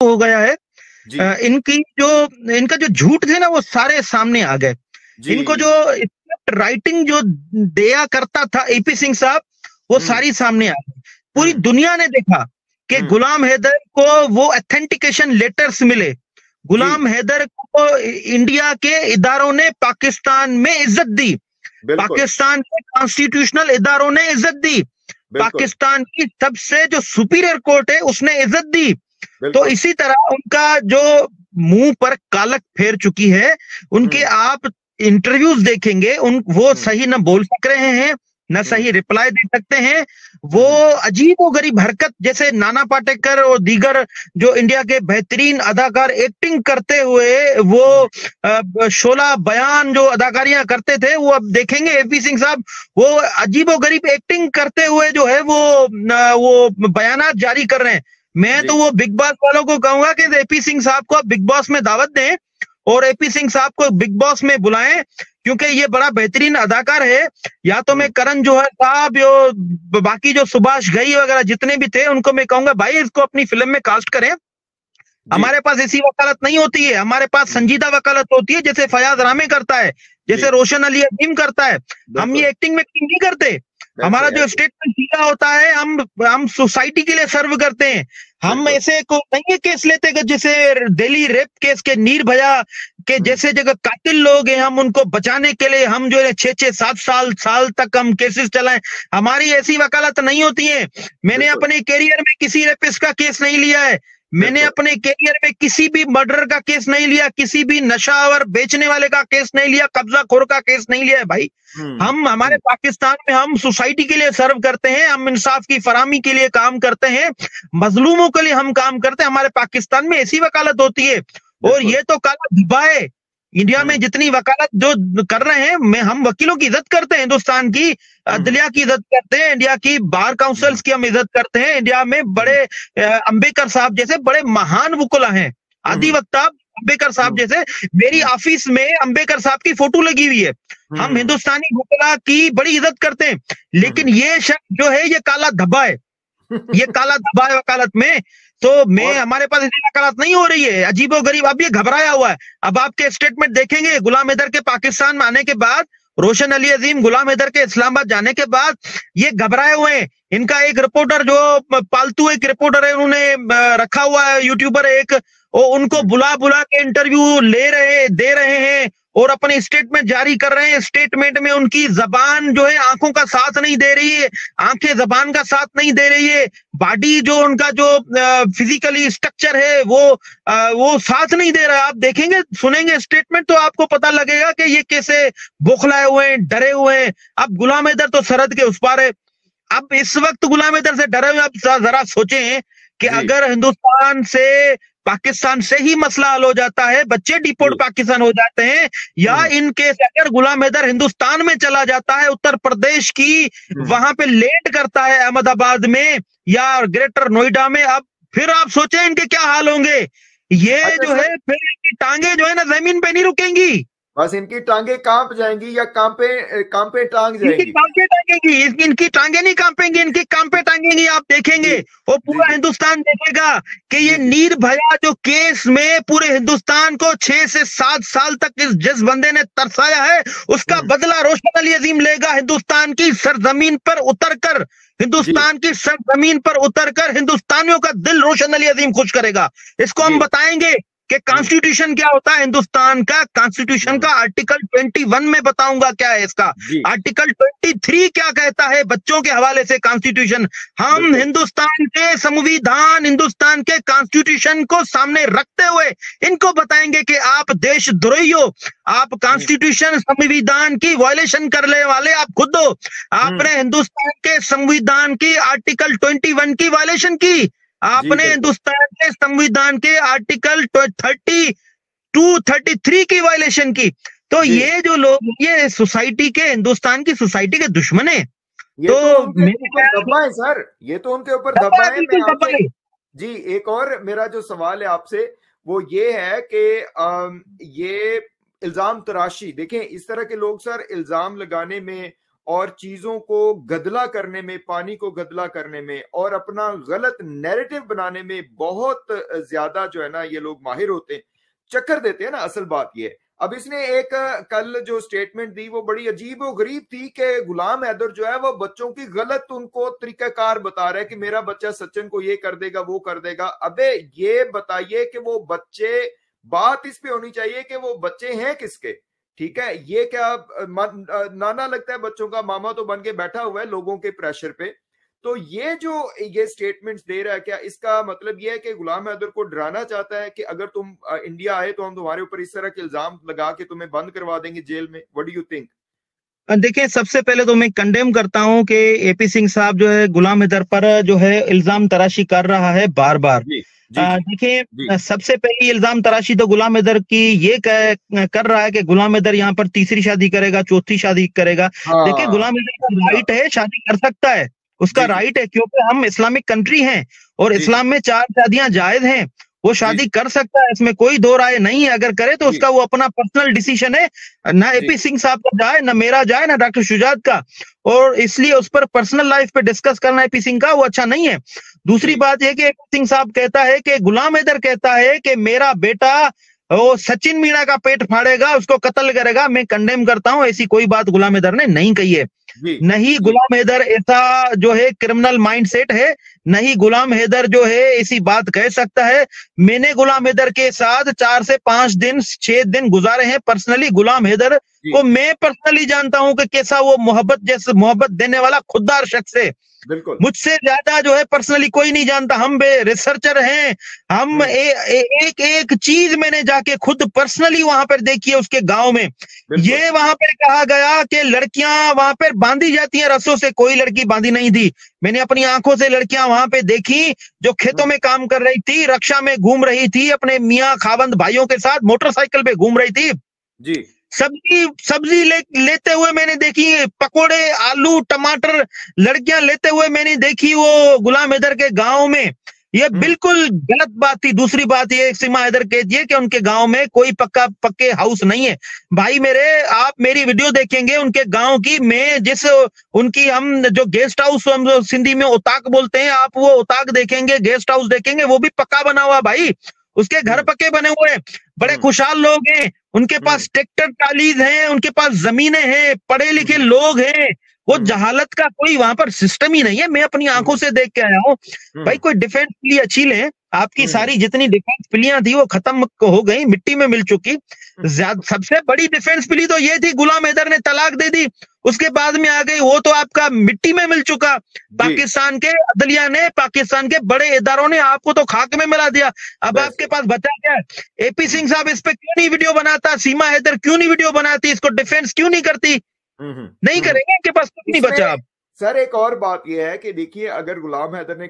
हो गया है। जी इनका जो झूठ थे ना वो सारे सामने आ गए। जी इनको जी। जो राइटिंग जो दिया करता था एपी सिंह साहब, वो हम्म सारी सामने आ गई। पूरी हम्म दुनिया ने देखा कि हम्म। गुलाम हैदर को वो ऑथेंटिकेशन लेटर्स मिले। जी गुलाम हैदर को इंडिया के इदारों ने पाकिस्तान में इज्जत दी, बिल्कुल पाकिस्तान के कॉन्स्टिट्यूशनल इदारों ने इज्जत दी, बिल्कुल पाकिस्तान की सबसे जो सुपीरियर कोर्ट है उसने इज्जत दी। तो बिल्कुल। इसी तरह उनका जो मुंह पर कालक फेर चुकी है, उनके हम्म आप इंटरव्यूज देखेंगे, वो हम्म सही न बोल सक रहे हैं, न हम्म सही रिप्लाई दे सकते हैं। वो हम्म। अजीबोगरीब हरकत, जैसे नाना पाटेकर और दीगर जो इंडिया के बेहतरीन अदाकार एक्टिंग करते हुए वो शोला बयान जो अदाकारियां करते थे, वो अब देखेंगे एपी सिंह साहब वो अजीबोगरीब एक्टिंग करते हुए जो है वो बयानात जारी कर रहे हैं। मैं तो जी वो बिग बॉस वालों को कहूंगा कि एपी सिंह साहब को बिग बॉस में दावत दें और एपी सिंह साहब को बिग बॉस में बुलाएं, क्योंकि ये बड़ा बेहतरीन अदाकार है। या तो मैं हम्म करण जौहर साहब, जो बाकी जो सुभाष घई वगैरह जितने भी थे, उनको मैं कहूंगा भाई इसको अपनी फिल्म में कास्ट करें। जी। हमारे पास ऐसी वकालत नहीं होती है, हमारे पास हम्म, संजीदा वकालत होती है, जैसे फयाज रामे करता है, जैसे जी रोशन अली अजीम करता है। हम ये बिल्कुल। एक्टिंग वेक्टिंग नहीं करते। वैसे हमारा जो ऐसे स्टेटमेंट दिया होता है, हम सोसाइटी के लिए सर्व करते हैं। हम बिल्कुल। ऐसे को नहीं है केस लेते कि जैसे दिल्ली रेप केस के निर्भया के हम्म जैसे जगह कातिल लोग हैं, हम उनको बचाने के लिए हम जो है 6-6 7 साल तक हम केसेस चलाएं। हमारी ऐसी वकालत नहीं होती है। मैंने बिल्कुल अपने कैरियर में किसी रेपिस्ट का केस नहीं लिया है। मैंने बिल्कुल। अपने कैरियर में किसी भी मर्डर का केस नहीं लिया, किसी भी नशावर बेचने वाले का केस नहीं लिया, कब्जाखोर का केस नहीं लिया है भाई। हम हमारे पाकिस्तान में हम सोसाइटी के लिए सर्व करते हैं, हम इंसाफ की फराहमी के लिए काम करते हैं, मजलूमों के लिए हम काम करते हैं। हमारे पाकिस्तान में ऐसी वकालत होती है। और बिल्कुल। ये तो काला धब्बा है। इंडिया में हम्म जितनी वकालत जो कर रहे हैं, मैं हम वकीलों की इज्जत करते हैं, हिंदुस्तान की हम्म अदलिया की इज्जत करते हैं, इंडिया की बार हम्म काउंसिल्स की हम इज्जत करते हैं। इंडिया में हम्म बड़े अंबेडकर साहब जैसे बड़े महान वकुला हैं, हम्म अधिवक्ता अंबेडकर साहब हम्म जैसे। मेरी हम्म ऑफिस में अंबेडकर साहब की फोटो लगी हुई है। हम हम्म हिंदुस्तानी वकुला की बड़ी इज्जत करते हैं। लेकिन हम्म। ये शख्स जो है ये काला धब्बा है, ये काला धब्बा है वकालत में। तो मैं और हमारे पास इतनी वकालत नहीं हो रही है, अजीबो गरीब। अब ये घबराया हुआ है। अब आपके स्टेटमेंट देखेंगे गुलाम हैदर के पाकिस्तान में आने के बाद, रोशन अली अजीम गुलाम हैदर के इस्लामाबाद जाने के बाद ये घबराए हुए हैं। इनका एक रिपोर्टर जो पालतू एक रिपोर्टर है, उन्होंने रखा हुआ है, यूट्यूबर एक, वो उनको बुला बुला के इंटरव्यू दे रहे हैं और अपने स्टेटमेंट जारी कर रहे हैं। स्टेटमेंट में उनकी जबान जो है आंखों का साथ नहीं दे रही है, आंखें जबान का साथ नहीं दे रही है, बॉडी जो उनका जो फिजिकली स्ट्रक्चर है वो साथ नहीं दे रहा है। आप देखेंगे सुनेंगे स्टेटमेंट तो आपको पता लगेगा कि ये कैसे बौखलाए हुए हैं, डरे हुए हैं। अब गुलाम हैदर तो सरहद के उस पार है। अब इस वक्त गुलाम हैदर से डरे हुए, अब जरा सोचें कि जी अगर हिंदुस्तान से पाकिस्तान से ही मसला हल हो जाता है, बच्चे डिपोर्ट जी। पाकिस्तान हो जाते हैं, या हम्म इन केस अगर गुलाम हैदर हिंदुस्तान में चला जाता है, उत्तर प्रदेश की हम्म। वहां पे लैंड करता है अहमदाबाद में या ग्रेटर नोएडा में, अब फिर आप सोचें इनके क्या हाल होंगे। ये अच्छा जो सर, है फिर इनकी टांगे जो है ना जमीन पे नहीं रुकेंगी। बस इनकी टांगे कांप जाएंगी या कांपे टांग इनकी जाएंगी। टांगे टांगेगी, इनकी टांगे नहीं कांपेंगी, इनकी कांपे टांगेंगी। आप देखेंगे जी और जी पूरा जी हिंदुस्तान देखेगा कि ये जी जी। निर्भया जो केस में पूरे हिंदुस्तान को 6 से 7 साल तक जिस बंदे ने तरसाया है, उसका हम्म बदला रोशन अली अजीम लेगा। हिंदुस्तान की सरजमीन पर उतरकर, जी हिंदुस्तान की सरजमीन पर उतरकर हिंदुस्तानियों का दिल रोशन अली अजीम खुश करेगा। इसको हम जी। बताएंगे कि हम्म कॉन्स्टिट्यूशन क्या होता है हिंदुस्तान का। कॉन्स्टिट्यूशन का आर्टिकल 21 में बताऊंगा क्या है इसका। जी आर्टिकल 23 क्या कहता है बच्चों के हवाले से कॉन्स्टिट्यूशन। हम बिल्कुल। हिंदुस्तान के संविधान, हिंदुस्तान के कॉन्स्टिट्यूशन को सामने रखते हुए इनको बताएंगे कि आप देशद्रोही हो, आप हम्म कॉन्स्टिट्यूशन संविधान की वायलेशन करने वाले आप खुद हो। हम्म। आपने हिंदुस्तान के संविधान की आर्टिकल 21 की वायलेशन की, जी आपने बिल्कुल। हिंदुस्तान के संविधान के आर्टिकल 33 की वायलेशन की। तो जी ये जो लोग, ये सोसाइटी के, हिंदुस्तान की सोसाइटी के दुश्मन है। ये तो तो उनके मेरे ऊपर ख्याल में धब्बा है सर, ये तो उनके ऊपर दबा धब्बा है, है। मैं बिल्कुल दबा आपसे है। जी एक और मेरा जो सवाल है आपसे वो ये है कि ये इल्जाम तराशी, देखें इस तरह के लोग सर इल्जाम लगाने में और चीजों को गदला करने में, पानी को गदला करने में और अपना गलत नैरेटिव बनाने में बहुत ज्यादा जो है ना ये लोग माहिर होते हैं, चक्कर देते हैं ना। असल बात ये है, अब इसने एक कल जो स्टेटमेंट दी वो बड़ी अजीब और गरीब थी कि गुलाम हैदर जो है वो बच्चों की गलत उनको तरीकाकार बता रहा है कि मेरा बच्चा सचिन को ये कर देगा वो कर देगा। अबे ये बताइए कि वो बच्चे, बात इस पे होनी चाहिए कि वो बच्चे हैं किसके, ठीक है। ये क्या नाना लगता है बच्चों का, मामा तो बन के बैठा हुआ है लोगों के प्रेशर पे। तो ये जो ये स्टेटमेंट्स दे रहा है, क्या इसका मतलब ये है कि गुलाम हैदर को डराना चाहता है कि अगर तुम इंडिया आए तो हम तुम्हारे ऊपर इस तरह के इल्जाम लगा के तुम्हें बंद करवा देंगे जेल में? What do you think? देखिए, सबसे पहले तो मैं कंडेम करता हूं कि एपी सिंह साहब जो है गुलाम हैदर पर जो है इल्जाम तराशी कर रहा है बार बार। देखिए, सबसे पहली इल्जाम तराशी तो गुलाम हैदर की ये कर रहा है कि गुलाम हैदर यहाँ पर तीसरी शादी करेगा, चौथी शादी करेगा। देखिए, गुलाम हैदर का राइट है, शादी कर सकता है, उसका राइट है, क्योंकि हम इस्लामिक कंट्री हैं और इस्लाम में 4 शादियां जायज हैं। वो शादी कर सकता है, इसमें कोई दो राय नहीं है। अगर करे तो उसका वो अपना पर्सनल डिसीजन है, ना एपी सिंह साहब का जाए, ना मेरा जाए, ना डॉक्टर शुजात का। और इसलिए उस पर पर्सनल लाइफ पे डिस्कस करना एपी सिंह का वो अच्छा नहीं है। दूसरी बात यह कि एपी सिंह साहब कहता है कि गुलाम हैदर कहता है कि मेरा बेटा वो सचिन मीणा का पेट फाड़ेगा, उसको कत्ल करेगा। मैं कंडेम करता हूं, ऐसी कोई बात गुलाम हैदर ने नहीं कही है। नहीं गुलाम हैदर ऐसा जो है क्रिमिनल माइंडसेट है, नहीं गुलाम हैदर जो है ऐसी बात कह सकता है। मैंने गुलाम हैदर के साथ 4 से 5 दिन 6 दिन गुजारे हैं पर्सनली। गुलाम हैदर को मैं पर्सनली जानता हूं कि कैसा वो मोहब्बत देने वाला खुददार शख्स है। बिल्कुल, मुझसे ज्यादा जो है पर्सनली कोई नहीं जानता। हम रिसर्चर हैं, हम एक चीज मैंने जाके खुद पर्सनली वहां पर देखी है उसके गांव में। ये वहां पर कहा गया कि लड़कियां वहां पर बांधी जाती हैं रस्सों से, कोई लड़की बांधी नहीं थी। मैंने अपनी आंखों से लड़कियां वहां पे देखी जो खेतों में काम कर रही थी, रक्षा में घूम रही थी, अपने मियां खावंद भाइयों के साथ मोटरसाइकिल पे घूम रही थी जी। सब्जी लेते हुए मैंने देखी, पकोड़े, आलू, टमाटर लड़कियां लेते हुए मैंने देखी वो गुलाम हैदर के गांव में। ये बिल्कुल गलत बात थी। दूसरी बात ये सीमा हैदर कहती है कि उनके गांव में कोई पक्के हाउस नहीं है। भाई मेरे, आप मेरी वीडियो देखेंगे उनके गांव की, मैं जिस उनकी हम जो गेस्ट हाउस हम सिंधी में उताक बोलते हैं, आप वो उताक देखेंगे, गेस्ट हाउस देखेंगे, वो भी पक्का बना हुआ भाई। उसके घर पक्के बने हुए हैं, बड़े खुशहाल लोग हैं, उनके पास ट्रैक्टर ट्रालीज हैं, उनके पास जमीनें हैं, पढ़े लिखे लोग हैं। वो जहालत का कोई वहां पर सिस्टम ही नहीं है। मैं अपनी आंखों से देख के आया हूँ भाई। कोई डिफेंस प्ली अच्छी लें, आपकी सारी जितनी डिफेंस प्लियां थी वो खत्म हो गई, मिट्टी में मिल चुकी। सबसे बड़ी डिफेंस प्ली तो ये थी, गुलाम हैदर ने तलाक दे दी, उसके बाद में आ गई, वो तो आपका मिट्टी में मिल चुका। पाकिस्तान के अदलिया ने, पाकिस्तान के बड़े इदारों ने आपको तो खाक में मिला दिया। अब आपके पास बचा क्या है? एपी सिंह साहब इस पे क्यों नहीं वीडियो बनाता? सीमा हैदर क्यों नहीं वीडियो बनाती? इसको डिफेंस क्यों नहीं करती? नहीं करेंगे, इनके पास कुछ नहीं बचा। सर एक और बात यह है कि देखिए, अगर गुलाम हैदर ने